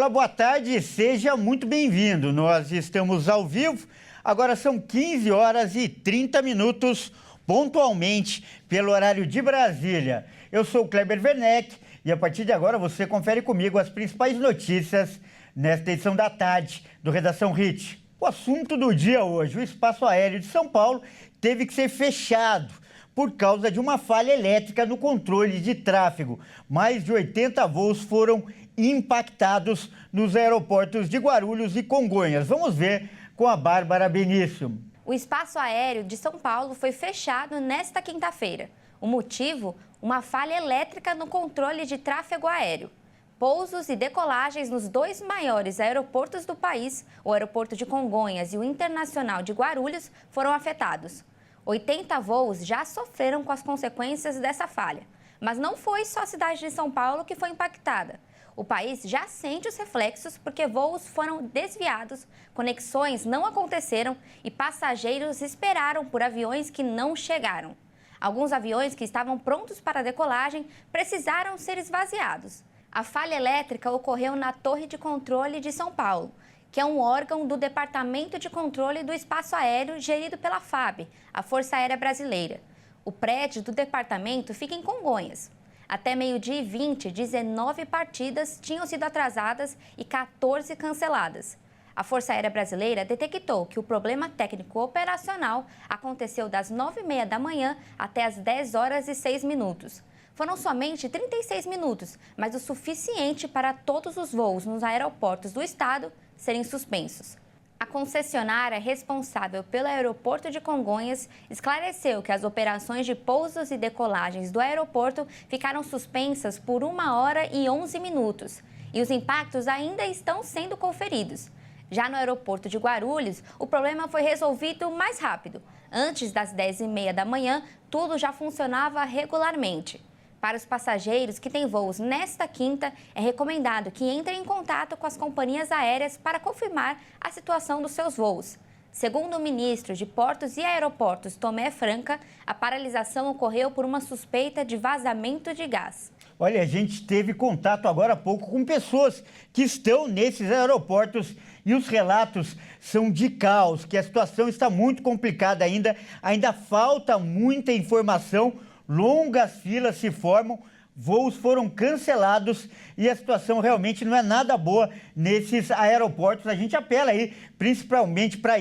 Olá, boa tarde, seja muito bem-vindo. Nós estamos ao vivo, agora são 15 horas e 30 minutos, pontualmente, pelo horário de Brasília. Eu sou o Kleber Werneck e a partir de agora você confere comigo as principais notícias nesta edição da tarde do Redação HIT. O assunto do dia hoje, o espaço aéreo de São Paulo teve que ser fechado por causa de uma falha elétrica no controle de tráfego. Mais de 80 voos foram impactados nos aeroportos de Guarulhos e Congonhas. Vamos ver com a Bárbara Benício. O espaço aéreo de São Paulo foi fechado nesta quinta-feira. O motivo? Uma falha elétrica no controle de tráfego aéreo. Pousos e decolagens nos dois maiores aeroportos do país, o aeroporto de Congonhas e o Internacional de Guarulhos, foram afetados. 80 voos já sofreram com as consequências dessa falha. Mas não foi só a cidade de São Paulo que foi impactada. O país já sente os reflexos porque voos foram desviados, conexões não aconteceram e passageiros esperaram por aviões que não chegaram. Alguns aviões que estavam prontos para a decolagem precisaram ser esvaziados. A falha elétrica ocorreu na Torre de Controle de São Paulo, que é um órgão do Departamento de Controle do Espaço Aéreo gerido pela FAB, a Força Aérea Brasileira. O prédio do departamento fica em Congonhas. Até meio-dia e 20, 19 partidas tinham sido atrasadas e 14 canceladas. A Força Aérea Brasileira detectou que o problema técnico operacional aconteceu das 9h30 da manhã até as 10 horas e 6 minutos. Foram somente 36 minutos, mas o suficiente para todos os voos nos aeroportos do estado serem suspensos. A concessionária responsável pelo aeroporto de Congonhas esclareceu que as operações de pousos e decolagens do aeroporto ficaram suspensas por 1h e 11 minutos e os impactos ainda estão sendo conferidos. Já no aeroporto de Guarulhos, o problema foi resolvido mais rápido. Antes das 10h30 da manhã, tudo já funcionava regularmente. Para os passageiros que têm voos nesta quinta, é recomendado que entrem em contato com as companhias aéreas para confirmar a situação dos seus voos. Segundo o ministro de Portos e Aeroportos, Tomé Franca, a paralisação ocorreu por uma suspeita de vazamento de gás. Olha, a gente teve contato agora há pouco com pessoas que estão nesses aeroportos e os relatos são de caos, que a situação está muito complicada ainda falta muita informação. Longas filas se formam, voos foram cancelados e a situação realmente não é nada boa nesses aeroportos. A gente apela aí principalmente para a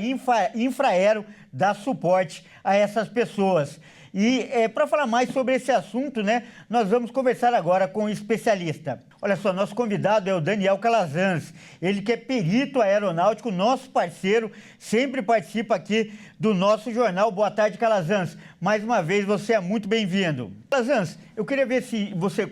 Infraero dar suporte a essas pessoas. E para falar mais sobre esse assunto, né, nós vamos conversar agora com um especialista. Olha só, nosso convidado é o Daniel Calazans, ele que é perito aeronáutico, nosso parceiro, sempre participa aqui do nosso jornal. Boa tarde, Calazans. Mais uma vez, você é muito bem-vindo. Calazans, eu queria ver se você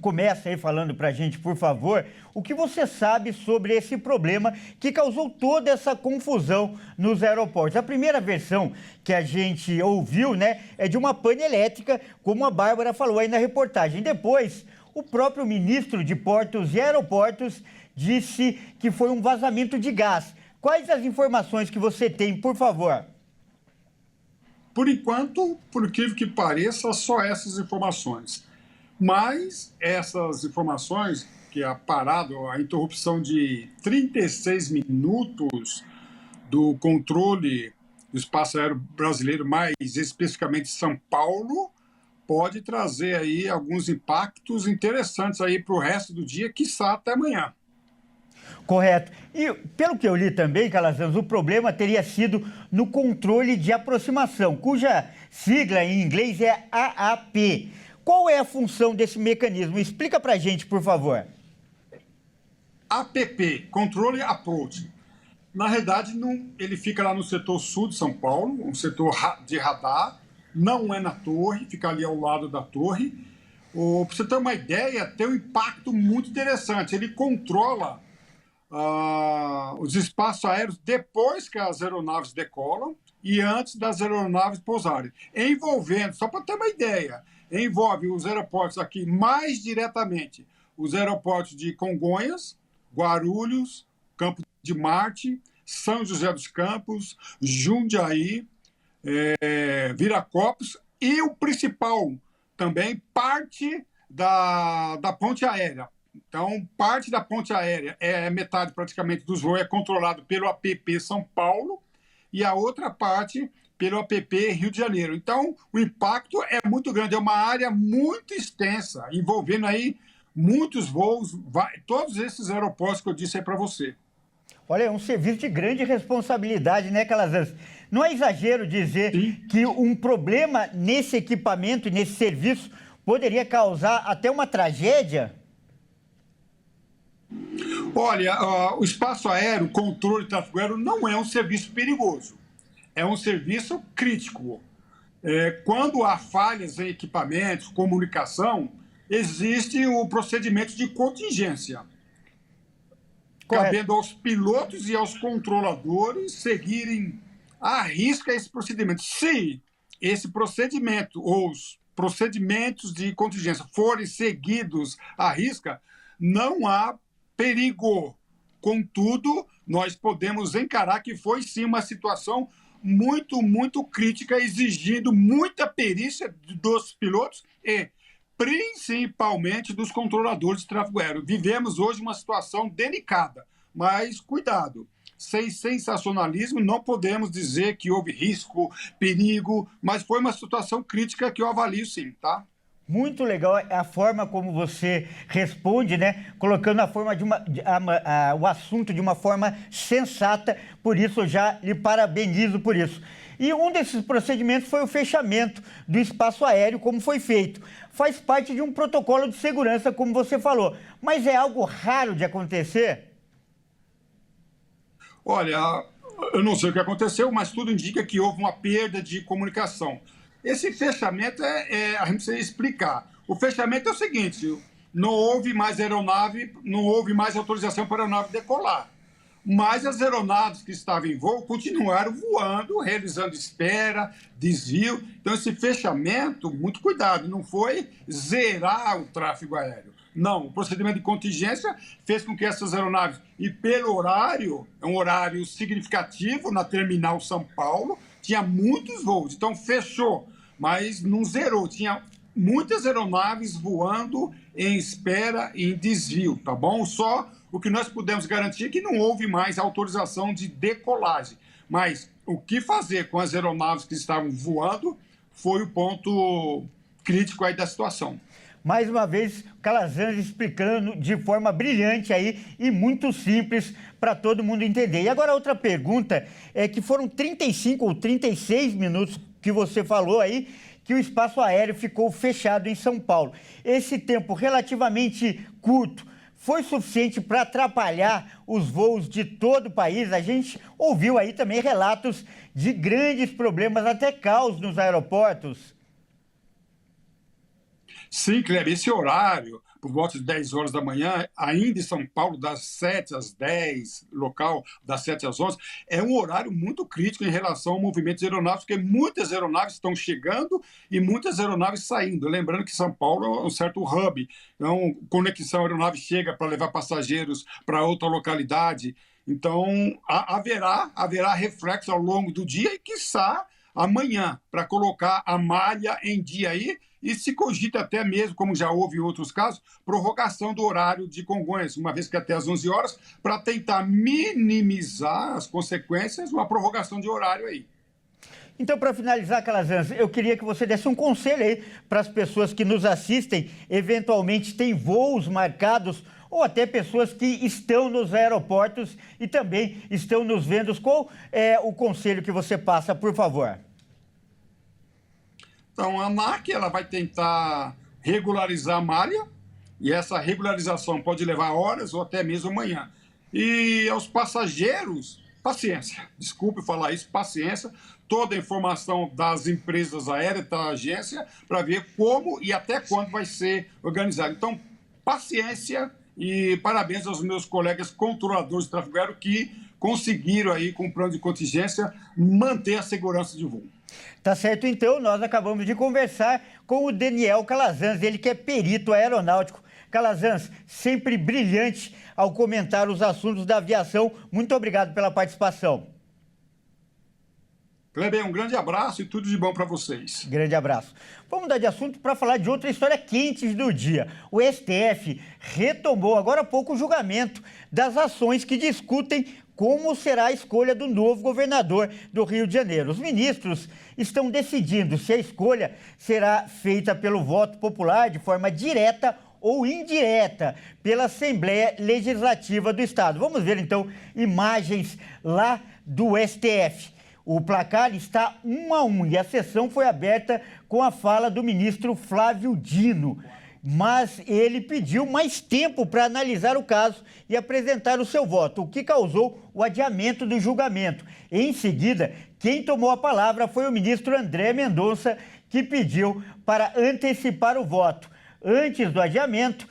começa aí falando para a gente, por favor, o que você sabe sobre esse problema que causou toda essa confusão nos aeroportos. A primeira versão que a gente ouviu, né, é de uma pane elétrica, como a Bárbara falou aí na reportagem. Depois, o próprio ministro de Portos e Aeroportos disse que foi um vazamento de gás. Quais as informações que você tem, por favor? Por enquanto, por incrível que pareça, só essas informações. Mas essas informações, que a parada, a interrupção de 36 minutos do controle do espaço aéreo brasileiro, mais especificamente São Paulo, pode trazer aí alguns impactos interessantes aí para o resto do dia, quiçá até amanhã. Correto. E pelo que eu li também, Calazans, o problema teria sido no controle de aproximação, cuja sigla em inglês é AAP. Qual é a função desse mecanismo? Explica para a gente, por favor. APP, Controle Approach. Na realidade, ele fica lá no setor sul de São Paulo, um setor de radar, não é na torre, fica ali ao lado da torre. Para você ter uma ideia, tem um impacto muito interessante. Ele controla os espaços aéreos depois que as aeronaves decolam e antes das aeronaves pousarem. Envolvendo, só para ter uma ideia, envolve os aeroportos aqui mais diretamente, os aeroportos de Congonhas, Guarulhos, Campo de Marte, São José dos Campos, Jundiaí, Viracopos e o principal também, parte da ponte aérea, Então, parte da ponte aérea, metade praticamente dos voos é controlado pelo APP São Paulo e a outra parte pelo APP Rio de Janeiro. Então, o impacto é muito grande, é uma área muito extensa, envolvendo aí muitos voos, todos esses aeroportos que eu disse aí para você. Olha, é um serviço de grande responsabilidade, né, Calazans? Não é exagero dizer que um problema nesse equipamento e nesse serviço poderia causar até uma tragédia? Olha, o espaço aéreo, controle de tráfego aéreo, não é um serviço perigoso. É um serviço crítico. Quando há falhas em equipamentos, comunicação, existe o procedimento de contingência. Correto. Cabendo aos pilotos e aos controladores seguirem à risca esse procedimento. Se esse procedimento ou os procedimentos de contingência forem seguidos à risca, não há perigo. Contudo, nós podemos encarar que foi sim uma situação muito, muito crítica, exigindo muita perícia dos pilotos e principalmente dos controladores de tráfego aéreo. Vivemos hoje uma situação delicada, mas cuidado. Sem sensacionalismo, não podemos dizer que houve risco, perigo, mas foi uma situação crítica que eu avalio sim, tá? Muito legal a forma como você responde, né? Colocando o assunto de uma forma sensata, por isso eu já lhe parabenizo por isso. E um desses procedimentos foi o fechamento do espaço aéreo, como foi feito. Faz parte de um protocolo de segurança, como você falou, mas é algo raro de acontecer? Olha, eu não sei o que aconteceu, mas tudo indica que houve uma perda de comunicação. Esse fechamento a gente precisa explicar. O fechamento é o seguinte: não houve mais aeronave, não houve mais autorização para a aeronave decolar. Mas as aeronaves que estavam em voo continuaram voando, realizando espera, desvio. Então, esse fechamento, muito cuidado, não foi zerar o tráfego aéreo. Não, o procedimento de contingência fez com que essas aeronaves, e pelo horário, é um horário significativo na Terminal São Paulo, tinha muitos voos, então fechou, mas não zerou, tinha muitas aeronaves voando em espera e em desvio, tá bom? Só o que nós pudemos garantir é que não houve mais autorização de decolagem, mas o que fazer com as aeronaves que estavam voando foi o ponto crítico aí da situação. Mais uma vez, o Calazans explicando de forma brilhante aí e muito simples para todo mundo entender. E agora outra pergunta é que foram 35 ou 36 minutos que você falou aí que o espaço aéreo ficou fechado em São Paulo. Esse tempo relativamente curto foi suficiente para atrapalhar os voos de todo o país? A gente ouviu aí também relatos de grandes problemas, até caos nos aeroportos. Sim, Kleber, esse horário, por volta de 10 horas da manhã, ainda em São Paulo, das 7 às 10, local das 7 às 11, é um horário muito crítico em relação ao movimento de aeronaves, porque muitas aeronaves estão chegando e muitas aeronaves saindo. Lembrando que São Paulo é um certo hub, então, conexão aeronave chega para levar passageiros para outra localidade. Então, haverá reflexo ao longo do dia e, quiçá, amanhã, para colocar a malha em dia aí, e se cogita até mesmo, como já houve em outros casos, prorrogação do horário de Congonhas, uma vez que até às 11 horas, para tentar minimizar as consequências, uma prorrogação de horário aí. Então, para finalizar, Calazans, eu queria que você desse um conselho aí para as pessoas que nos assistem, eventualmente têm voos marcados, ou até pessoas que estão nos aeroportos e também estão nos vendo. Qual é o conselho que você passa, por favor? Então, a ANAC ela vai tentar regularizar a malha, e essa regularização pode levar horas ou até mesmo amanhã. E aos passageiros, paciência. Desculpe falar isso, paciência. Toda a informação das empresas aéreas, da agência, para ver como e até quando vai ser organizado. Então, paciência e parabéns aos meus colegas controladores de tráfego aéreo que conseguiram aí, com o plano de contingência, manter a segurança de voo. Tá certo, então, nós acabamos de conversar com o Daniel Calazans, ele que é perito aeronáutico. Calazans, sempre brilhante ao comentar os assuntos da aviação. Muito obrigado pela participação. Kleber, um grande abraço e tudo de bom para vocês. Grande abraço. Vamos mudar de assunto para falar de outra história quente do dia. O STF retomou agora há pouco o julgamento das ações que discutem como será a escolha do novo governador do Rio de Janeiro. Os ministros estão decidindo se a escolha será feita pelo voto popular de forma direta ou indireta pela Assembleia Legislativa do Estado. Vamos ver, então, imagens lá do STF. O placar está 1-1 e a sessão foi aberta com a fala do ministro Flávio Dino. Mas ele pediu mais tempo para analisar o caso e apresentar o seu voto, o que causou o adiamento do julgamento. Em seguida, quem tomou a palavra foi o ministro André Mendonça, que pediu para antecipar o voto antes do adiamento,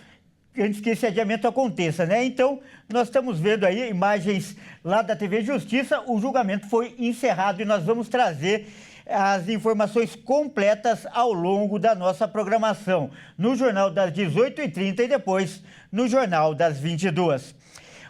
antes que esse adiamento aconteça, né? Então, nós estamos vendo aí imagens lá da TV Justiça, o julgamento foi encerrado e nós vamos trazer as informações completas ao longo da nossa programação, no Jornal das 18h30 e depois no Jornal das 22h.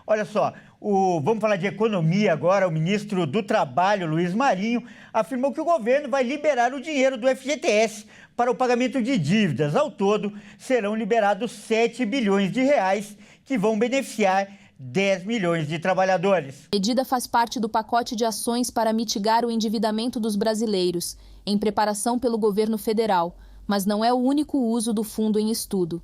Olha só, vamos falar de economia agora. O ministro do Trabalho, Luiz Marinho, afirmou que o governo vai liberar o dinheiro do FGTS para o pagamento de dívidas. Ao todo, serão liberados 7 bilhões de reais que vão beneficiar 10 milhões de trabalhadores. A medida faz parte do pacote de ações para mitigar o endividamento dos brasileiros, em preparação pelo governo federal, mas não é o único uso do fundo em estudo.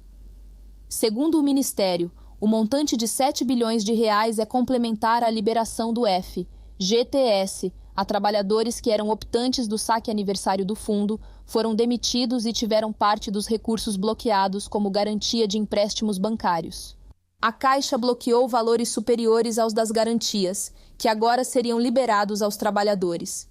Segundo o Ministério, o montante de 7 bilhões de reais é complementar à liberação do FGTS a trabalhadores que eram optantes do saque aniversário do fundo, foram demitidos e tiveram parte dos recursos bloqueados como garantia de empréstimos bancários. A Caixa bloqueou valores superiores aos das garantias, que agora seriam liberados aos trabalhadores.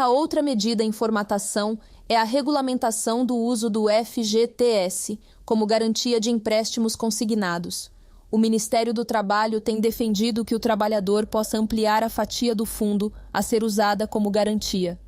Outra medida em formatação é a regulamentação do uso do FGTS como garantia de empréstimos consignados. O Ministério do Trabalho tem defendido que o trabalhador possa ampliar a fatia do fundo a ser usada como garantia.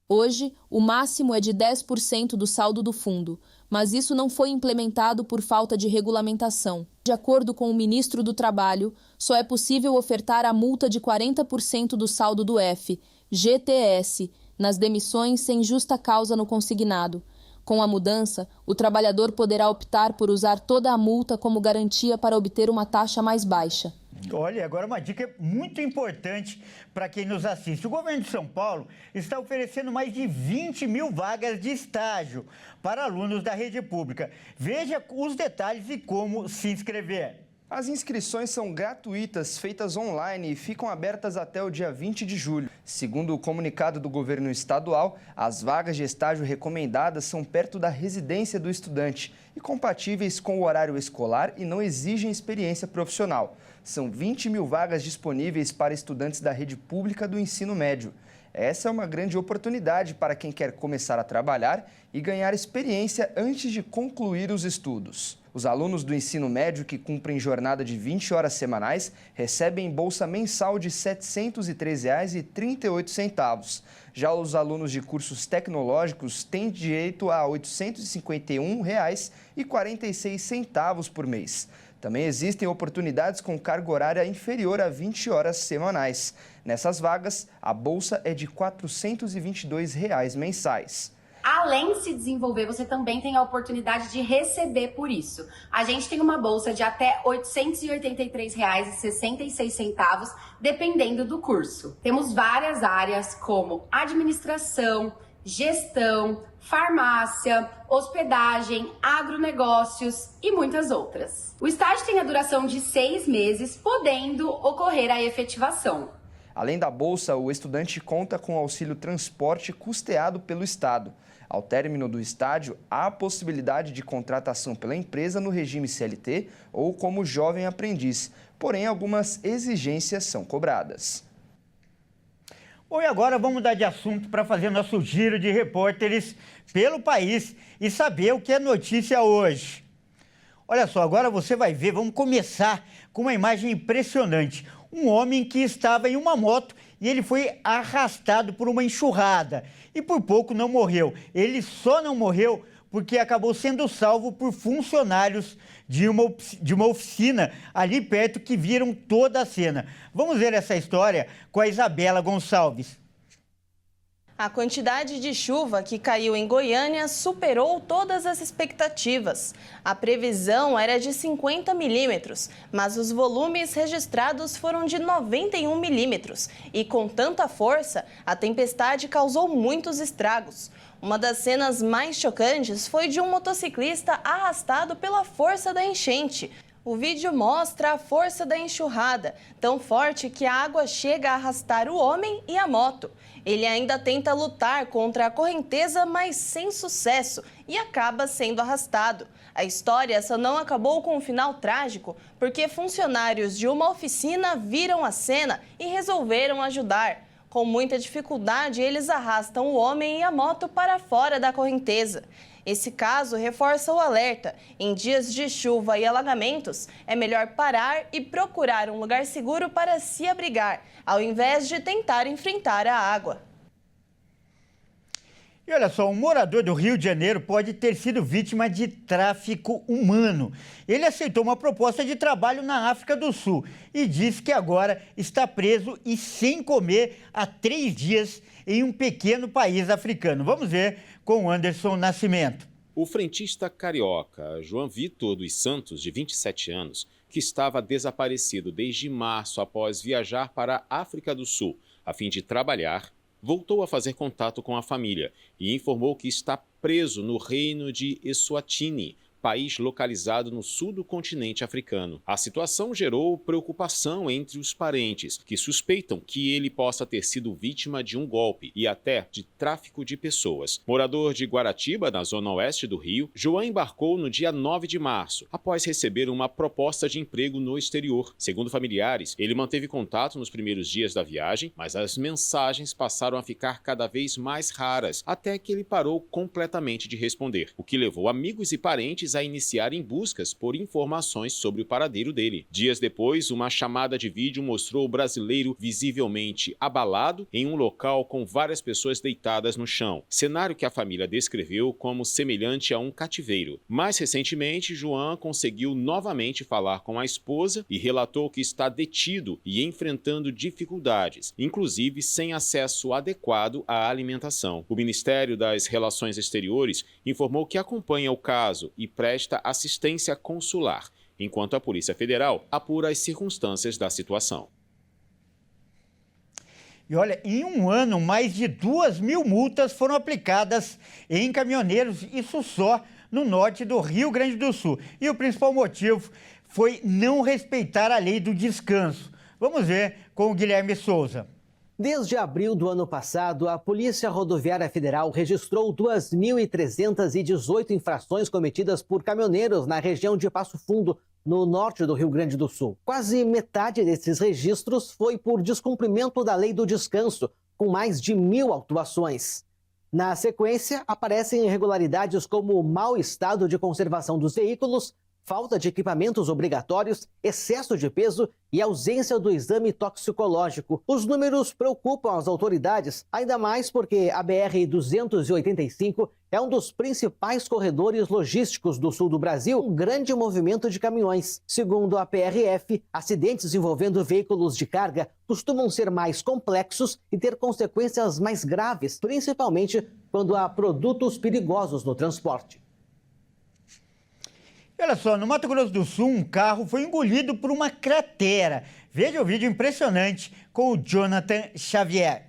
Hoje, o máximo é de 10% do saldo do fundo, mas isso não foi implementado por falta de regulamentação. De acordo com o ministro do Trabalho, só é possível ofertar a multa de 40% do saldo do FGTS nas demissões sem justa causa no consignado. Com a mudança, o trabalhador poderá optar por usar toda a multa como garantia para obter uma taxa mais baixa. Olha, agora uma dica muito importante para quem nos assiste. O governo de São Paulo está oferecendo mais de 20 mil vagas de estágio para alunos da rede pública. Veja os detalhes e como se inscrever. As inscrições são gratuitas, feitas online e ficam abertas até o dia 20 de julho. Segundo o comunicado do governo estadual, as vagas de estágio recomendadas são perto da residência do estudante e compatíveis com o horário escolar e não exigem experiência profissional. São 20 mil vagas disponíveis para estudantes da rede pública do ensino médio. Essa é uma grande oportunidade para quem quer começar a trabalhar e ganhar experiência antes de concluir os estudos. Os alunos do ensino médio que cumprem jornada de 20 horas semanais recebem bolsa mensal de R$ 703,38. Já os alunos de cursos tecnológicos têm direito a R$ 851,46 por mês. Também existem oportunidades com carga horária inferior a 20 horas semanais. Nessas vagas, a bolsa é de R$ 422 mensais. Além de se desenvolver, você também tem a oportunidade de receber por isso. A gente tem uma bolsa de até R$ 883,66, dependendo do curso. Temos várias áreas como administração, gestão, farmácia, hospedagem, agronegócios e muitas outras. O estágio tem a duração de 6 meses, podendo ocorrer a efetivação. Além da bolsa, o estudante conta com auxílio transporte custeado pelo Estado. Ao término do estágio, há a possibilidade de contratação pela empresa no regime CLT ou como jovem aprendiz, porém algumas exigências são cobradas. Bom, e agora vamos mudar de assunto para fazer nosso giro de repórteres pelo país e saber o que é notícia hoje. Olha só, agora você vai ver, vamos começar com uma imagem impressionante. Um homem que estava em uma moto e ele foi arrastado por uma enxurrada e por pouco não morreu. Ele só não morreu porque acabou sendo salvo por funcionários de uma oficina ali perto que viram toda a cena. Vamos ver essa história com a Isabela Gonçalves. A quantidade de chuva que caiu em Goiânia superou todas as expectativas. A previsão era de 50 milímetros, mas os volumes registrados foram de 91 milímetros. E com tanta força, a tempestade causou muitos estragos. Uma das cenas mais chocantes foi de um motociclista arrastado pela força da enchente. O vídeo mostra a força da enxurrada, tão forte que a água chega a arrastar o homem e a moto. Ele ainda tenta lutar contra a correnteza, mas sem sucesso, e acaba sendo arrastado. A história só não acabou com um final trágico, porque funcionários de uma oficina viram a cena e resolveram ajudar. Com muita dificuldade, eles arrastam o homem e a moto para fora da correnteza. Esse caso reforça o alerta. Em dias de chuva e alagamentos, é melhor parar e procurar um lugar seguro para se abrigar, ao invés de tentar enfrentar a água. E olha só, um morador do Rio de Janeiro pode ter sido vítima de tráfico humano. Ele aceitou uma proposta de trabalho na África do Sul e disse que agora está preso e sem comer há 3 dias em um pequeno país africano. Vamos ver com o Anderson Nascimento. O frentista carioca João Vitor dos Santos, de 27 anos, que estava desaparecido desde março após viajar para a África do Sul a fim de trabalhar, voltou a fazer contato com a família e informou que está preso no reino de Eswatini, país localizado no sul do continente africano. A situação gerou preocupação entre os parentes, que suspeitam que ele possa ter sido vítima de um golpe e até de tráfico de pessoas. Morador de Guaratiba, na zona oeste do Rio, João embarcou no dia 9 de março, após receber uma proposta de emprego no exterior. Segundo familiares, ele manteve contato nos primeiros dias da viagem, mas as mensagens passaram a ficar cada vez mais raras, até que ele parou completamente de responder, o que levou amigos e parentes a iniciarem buscas por informações sobre o paradeiro dele. Dias depois, uma chamada de vídeo mostrou o brasileiro visivelmente abalado em um local com várias pessoas deitadas no chão, cenário que a família descreveu como semelhante a um cativeiro. Mais recentemente, João conseguiu novamente falar com a esposa e relatou que está detido e enfrentando dificuldades, inclusive sem acesso adequado à alimentação. O Ministério das Relações Exteriores informou que acompanha o caso e presta assistência consular, enquanto a Polícia Federal apura as circunstâncias da situação. E olha, em um ano, mais de 2.000 multas foram aplicadas em caminhoneiros, isso só no norte do Rio Grande do Sul. E o principal motivo foi não respeitar a lei do descanso. Vamos ver com o Guilherme Souza. Desde abril do ano passado, a Polícia Rodoviária Federal registrou 2.318 infrações cometidas por caminhoneiros na região de Passo Fundo, no norte do Rio Grande do Sul. Quase metade desses registros foi por descumprimento da lei do descanso, com mais de 1.000 autuações. Na sequência, aparecem irregularidades como mau estado de conservação dos veículos, falta de equipamentos obrigatórios, excesso de peso e ausência do exame toxicológico. Os números preocupam as autoridades, ainda mais porque a BR-285 é um dos principais corredores logísticos do sul do Brasil, um grande movimento de caminhões. Segundo a PRF, acidentes envolvendo veículos de carga costumam ser mais complexos e ter consequências mais graves, principalmente quando há produtos perigosos no transporte. Olha só, no Mato Grosso do Sul, um carro foi engolido por uma cratera. Veja o vídeo impressionante com o Jonathan Xavier.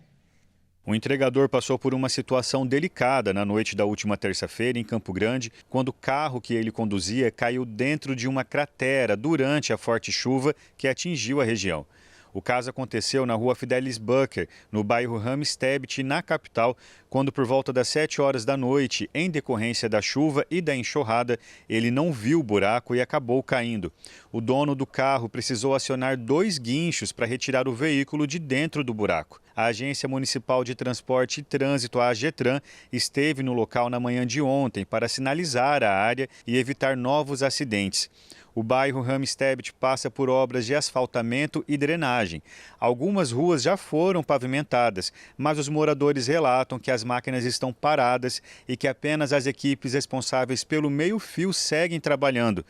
O entregador passou por uma situação delicada na noite da última terça-feira em Campo Grande, quando o carro que ele conduzia caiu dentro de uma cratera durante a forte chuva que atingiu a região. O caso aconteceu na rua Fidelis Bucker, no bairro Ramstebet, na capital, quando por volta das 7 horas da noite, em decorrência da chuva e da enxurrada, ele não viu o buraco e acabou caindo. O dono do carro precisou acionar 2 guinchos para retirar o veículo de dentro do buraco. A Agência Municipal de Transporte e Trânsito, a AGETRAN, esteve no local na manhã de ontem para sinalizar a área e evitar novos acidentes. O bairro Ramstebet passa por obras de asfaltamento e drenagem. Algumas ruas já foram pavimentadas, mas os moradores relatam que as máquinas estão paradas e que apenas as equipes responsáveis pelo meio-fio seguem trabalhando.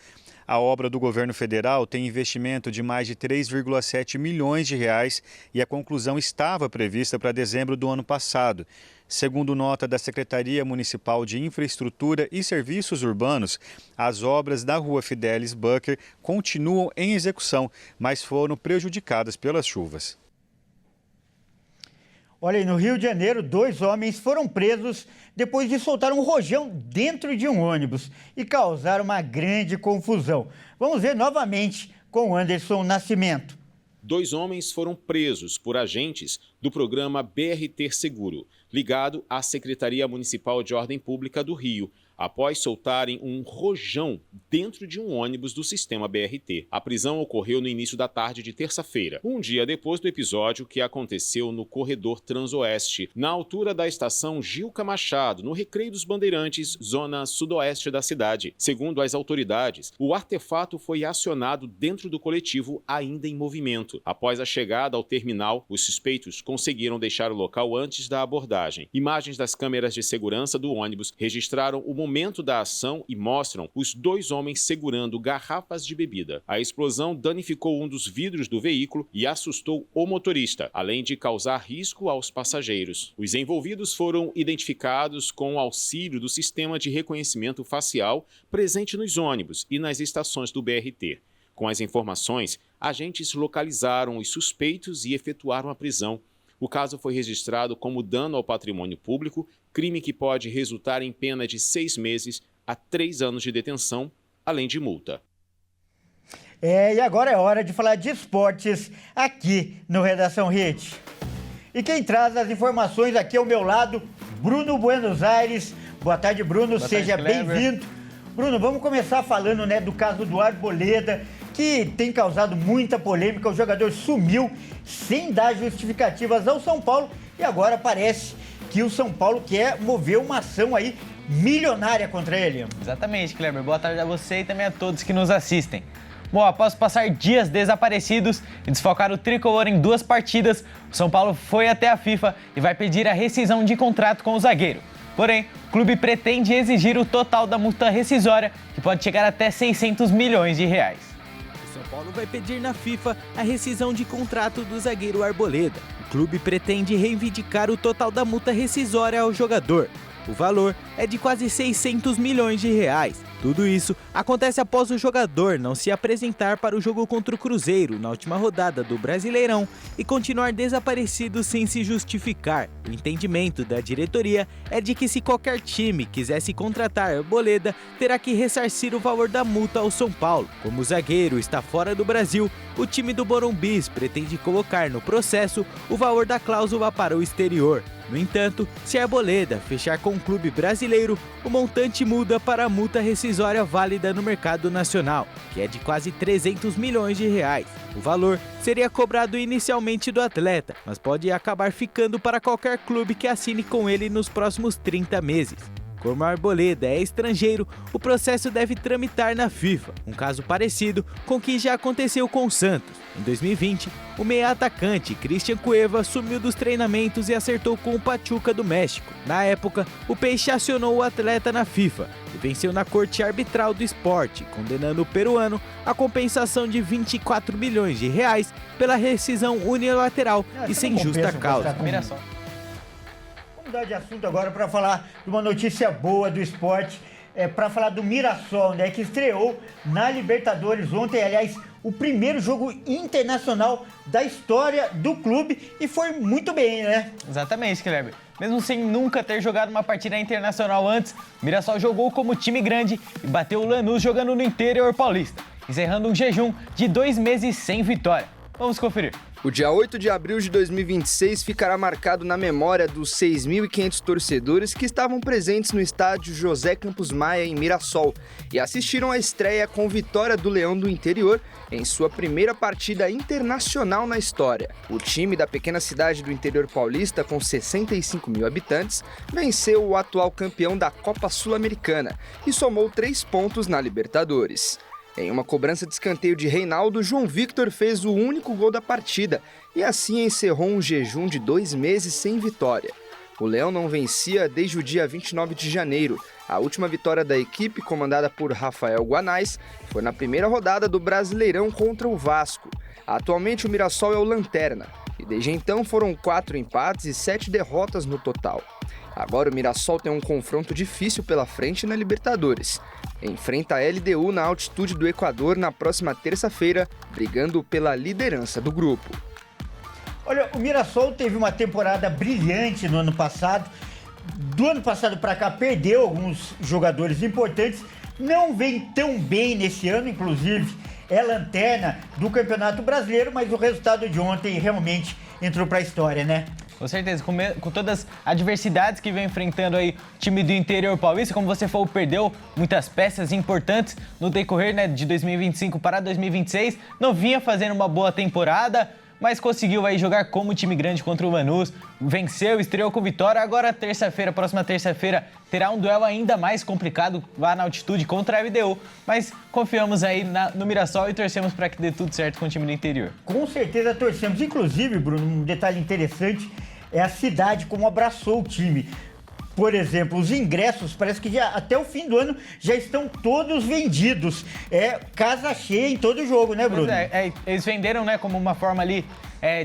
A obra do governo federal tem investimento de mais de 3,7 milhões de reais e a conclusão estava prevista para dezembro do ano passado. Segundo nota da Secretaria Municipal de Infraestrutura e Serviços Urbanos, as obras da Rua Fidelis Bucker continuam em execução, mas foram prejudicadas pelas chuvas. Olha, no Rio de Janeiro, 2 homens foram presos depois de soltar um rojão dentro de um ônibus e causar uma grande confusão. Vamos ver novamente com Anderson Nascimento. 2 homens foram presos por agentes do programa BRT Seguro, ligado à Secretaria Municipal de Ordem Pública do Rio, após soltarem um rojão dentro de um ônibus do sistema BRT. A prisão ocorreu no início da tarde de terça-feira, um dia depois do episódio que aconteceu no corredor Transoeste, na altura da estação Gilca Machado, no Recreio dos Bandeirantes, zona sudoeste da cidade. Segundo as autoridades, o artefato foi acionado dentro do coletivo ainda em movimento. Após a chegada ao terminal, os suspeitos conseguiram deixar o local antes da abordagem. Imagens das câmeras de segurança do ônibus registraram o momento da ação e mostram os 2 homens segurando garrafas de bebida. A explosão danificou um dos vidros do veículo e assustou o motorista, além de causar risco aos passageiros. Os envolvidos foram identificados com o auxílio do sistema de reconhecimento facial presente nos ônibus e nas estações do BRT. Com as informações, agentes localizaram os suspeitos e efetuaram a prisão. O caso foi registrado como dano ao patrimônio público, crime que pode resultar em pena de 6 meses a 3 anos de detenção, além de multa. E agora é hora de falar de esportes aqui no Redação Hit. E quem traz as informações aqui ao meu lado, Bruno Buenos Aires. Boa tarde, Bruno. Boa Seja tarde, bem-vindo. Bruno, vamos começar falando, do caso do Arboleda, que tem causado muita polêmica. O jogador sumiu sem dar justificativas ao São Paulo e agora parece que o São Paulo quer mover uma ação aí milionária contra ele. Exatamente, Kleber. Boa tarde a você e também a todos que nos assistem. Bom, após passar dias desaparecidos e desfalcar o tricolor em 2 partidas, o São Paulo foi até a FIFA e vai pedir a rescisão de contrato com o zagueiro. Porém, o clube pretende exigir o total da multa rescisória, que pode chegar até 600 milhões de reais. O São Paulo vai pedir na FIFA a rescisão de contrato do zagueiro Arboleda. O clube pretende reivindicar o total da multa rescisória ao jogador. O valor é de quase 600 milhões de reais. Tudo isso acontece após o jogador não se apresentar para o jogo contra o Cruzeiro na última rodada do Brasileirão e continuar desaparecido sem se justificar. O entendimento da diretoria é de que se qualquer time quisesse contratar Arboleda, terá que ressarcir o valor da multa ao São Paulo. Como o zagueiro está fora do Brasil, o time do Morumbis pretende colocar no processo o valor da cláusula para o exterior. No entanto, se Arboleda fechar com um clube brasileiro, o montante muda para a multa rescisória válida no mercado nacional, que é de quase 300 milhões de reais. O valor seria cobrado inicialmente do atleta, mas pode acabar ficando para qualquer clube que assine com ele nos próximos 30 meses. Como Arboleda é estrangeiro, o processo deve tramitar na FIFA, um caso parecido com o que já aconteceu com o Santos. Em 2020, o meia-atacante Christian Cueva sumiu dos treinamentos e acertou com o Pachuca do México. Na época, o Peixe acionou o atleta na FIFA e venceu na Corte Arbitral do Esporte, condenando o peruano a compensação de 24 milhões de reais pela rescisão unilateral e sem justa causa. Vamos mudar de assunto agora para falar de uma notícia boa do esporte, para falar do Mirassol, que estreou na Libertadores ontem, aliás, o primeiro jogo internacional da história do clube e foi muito bem, né? Exatamente, Kleber. Mesmo sem nunca ter jogado uma partida internacional antes, o Mirassol jogou como time grande e bateu o Lanús jogando no interior paulista, encerrando um jejum de 2 meses sem vitória. Vamos conferir. O dia 8 de abril de 2026 ficará marcado na memória dos 6.500 torcedores que estavam presentes no estádio José Campos Maia, em Mirassol, e assistiram à estreia com vitória do Leão do Interior em sua primeira partida internacional na história. O time da pequena cidade do interior paulista, com 65 mil habitantes, venceu o atual campeão da Copa Sul-Americana e somou 3 pontos na Libertadores. Em uma cobrança de escanteio de Reinaldo, João Victor fez o único gol da partida e assim encerrou um jejum de 2 meses sem vitória. O Leão não vencia desde o dia 29 de janeiro. A última vitória da equipe, comandada por Rafael Guanais, foi na primeira rodada do Brasileirão contra o Vasco. Atualmente o Mirassol é o lanterna e Desde então foram 4 empates e 7 derrotas no total. Agora o Mirassol tem um confronto difícil pela frente na Libertadores. Enfrenta a LDU na altitude do Equador na próxima terça-feira, brigando pela liderança do grupo. Olha, o Mirassol teve uma temporada brilhante no ano passado. Do ano passado para cá perdeu alguns jogadores importantes, não vem tão bem nesse ano, inclusive é lanterna do Campeonato Brasileiro, mas o resultado de ontem realmente entrou para a história, né? Com certeza, com todas as adversidades que vem enfrentando aí o time do interior paulista, como você falou, perdeu muitas peças importantes no decorrer, né, de 2025 para 2026, não vinha fazendo uma boa temporada, mas conseguiu aí jogar como time grande contra o Lanús, venceu, estreou com vitória. Agora, próxima terça-feira, terá um duelo ainda mais complicado lá na altitude contra a LDU. Mas confiamos aí no Mirassol e torcemos para que dê tudo certo com o time do interior. Com certeza torcemos. Inclusive, Bruno, um detalhe interessante é a cidade como abraçou o time. Por exemplo, os ingressos, parece que até o fim do ano já estão todos vendidos. É casa cheia em todo jogo, né, Bruno? Eles venderam, né, como uma forma ali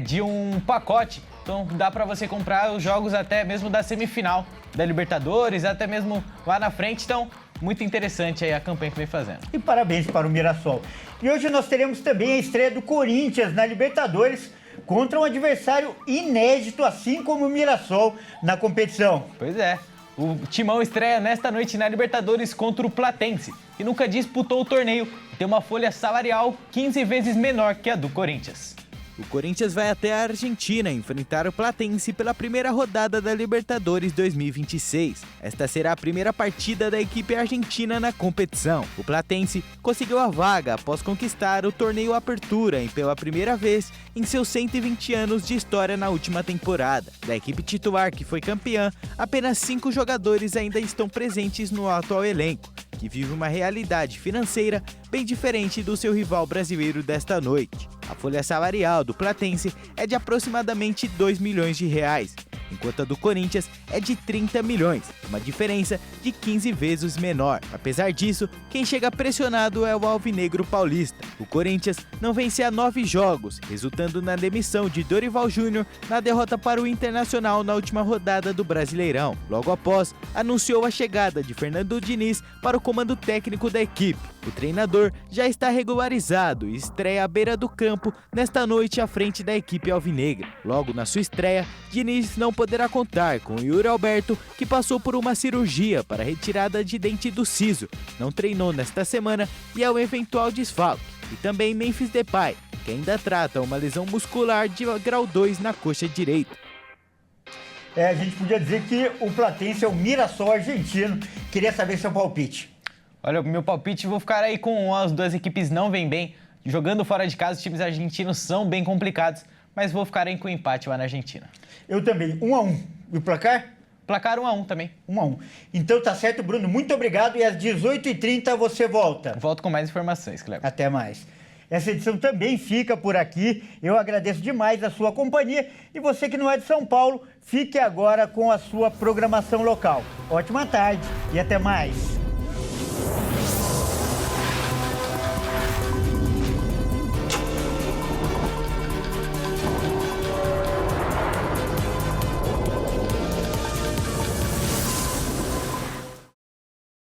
de um pacote. Então dá para você comprar os jogos até mesmo da semifinal da Libertadores, até mesmo lá na frente. Então, muito interessante aí a campanha que vem fazendo. E parabéns para o Mirassol. E hoje nós teremos também a estreia do Corinthians na Libertadores contra um adversário inédito, assim como o Mirassol na competição. Pois é. O Timão estreia nesta noite na Libertadores contra o Platense, que nunca disputou o torneio e tem uma folha salarial 15 vezes menor que a do Corinthians. O Corinthians vai até a Argentina enfrentar o Platense pela primeira rodada da Libertadores 2026. Esta será a primeira partida da equipe argentina na competição. O Platense conseguiu a vaga após conquistar o torneio Apertura pela primeira vez em seus 120 anos de história na última temporada. Da equipe titular que foi campeã, apenas 5 jogadores ainda estão presentes no atual elenco, que vive uma realidade financeira bem diferente do seu rival brasileiro desta noite. A folha salarial do Platense é de aproximadamente 2 milhões de reais, enquanto a do Corinthians é de 30 milhões, uma diferença de 15 vezes menor. Apesar disso, quem chega pressionado é o alvinegro paulista. O Corinthians não vence há 9 jogos, resultando na demissão de Dorival Júnior na derrota para o Internacional na última rodada do Brasileirão. Logo após, anunciou a chegada de Fernando Diniz para o comando técnico da equipe. O treinador já está regularizado e estreia à beira do campo nesta noite à frente da equipe alvinegra. Logo na sua estreia, Diniz não poderá contar com Yuri Alberto, que passou por uma cirurgia para retirada de dente do siso, não treinou nesta semana e é um eventual desfalque. E também Memphis Depay, que ainda trata uma lesão muscular de grau 2 na coxa direita. A gente podia dizer que o Platense é o Mirassol argentino. Queria saber seu palpite. Olha, o meu palpite, vou ficar aí com as duas equipes não vêm bem. Jogando fora de casa, os times argentinos são bem complicados, mas vou ficar aí com o empate lá na Argentina. Eu também, 1-1. E o placar? Placar 1-1 também. 1-1. Então tá certo, Bruno. Muito obrigado. E às 18h30 você volta. Volto com mais informações, Cleber. Até mais. Essa edição também fica por aqui. Eu agradeço demais a sua companhia. E você que não é de São Paulo, fique agora com a sua programação local. Ótima tarde e até mais.